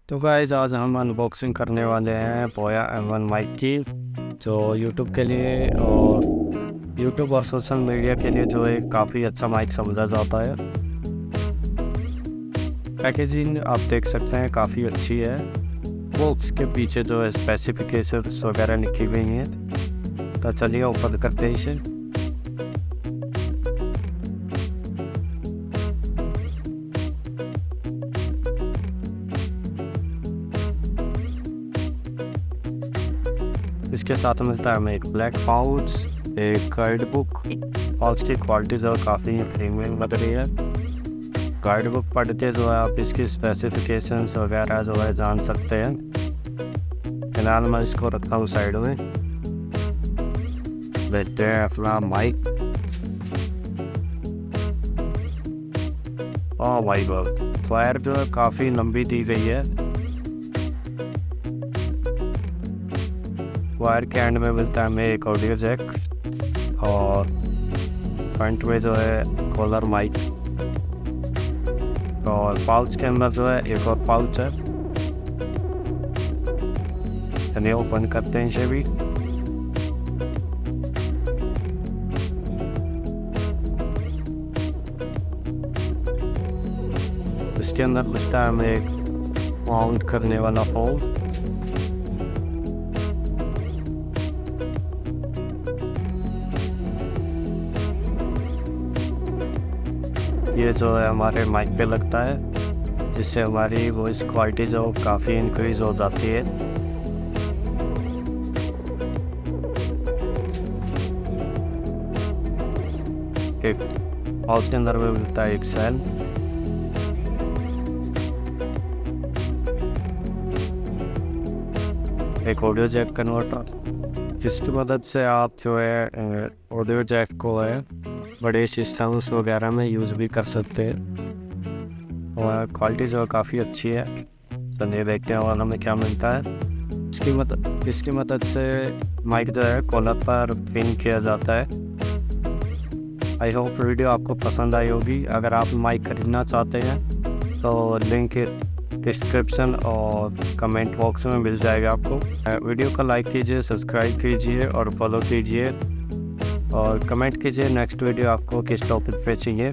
तो गाइस आज हम अनबॉक्सिंग करने वाले हैं बोया M1 माइक की, जो यूट्यूब के लिए और यूट्यूब और सोशल मीडिया के लिए जो एक काफ़ी अच्छा माइक समझा जाता है। पैकेजिंग आप देख सकते हैं काफ़ी अच्छी है। बॉक्स के पीछे जो है स्पेसिफिकेशंस वगैरह लिखी हुई हैं। तो चलिए ओपन करते हैं इसे। इसके साथ मिलता है हमें एक ब्लैक पाउच, एक गाइड बुक। पाउच की क्वालिटी जो काफ़ी प्रीमियम लग रही है। गाइड बुक पढ़ के जो है आप इसकी स्पेसिफिकेशंस वगैरह जो है जान सकते हैं। फिलहाल मैं इसको रखता हूँ साइड में। लेते हैं अपना mic. Oh my god, wire जो है काफ़ी लंबी दी गई है। वायर के एंड में मिलता है हमें एक ऑडियो जैक और फ्रंट में जो है कॉलर माइक, और पाउच के अंदर जो है एक और पाउच है। चलिए ओपन करते हैं इसे भी। इसके अंदर मिलता है हमें एक माउंट करने वाला होल। ये जो है हमारे माइक पे लगता है, जिससे हमारी वॉइस क्वालिटी जो काफ़ी इंक्रीज हो जाती है। पाउच के अंदर में मिलता है एक सेल। एक ऑडियो जैक कन्वर्टर, जिसकी मदद से आप जो है ऑडियो जैक को है बड़े सिस्टम्स वगैरह में यूज़ भी कर सकते हैं। और क्वालिटी जो है काफ़ी अच्छी है। चलिए देखते हैं और हमें क्या मिलता है। इसकी मदद से माइक जो है कॉलर पर पिन किया जाता है। आई होप वीडियो आपको पसंद आई होगी। अगर आप माइक खरीदना चाहते हैं तो लिंक डिस्क्रिप्शन और कमेंट बॉक्स में मिल जाएगा आपको। वीडियो को लाइक कीजिए, सब्सक्राइब कीजिए और फॉलो कीजिए, और कमेंट कीजिए नेक्स्ट वीडियो आपको किस टॉपिक पे चाहिए।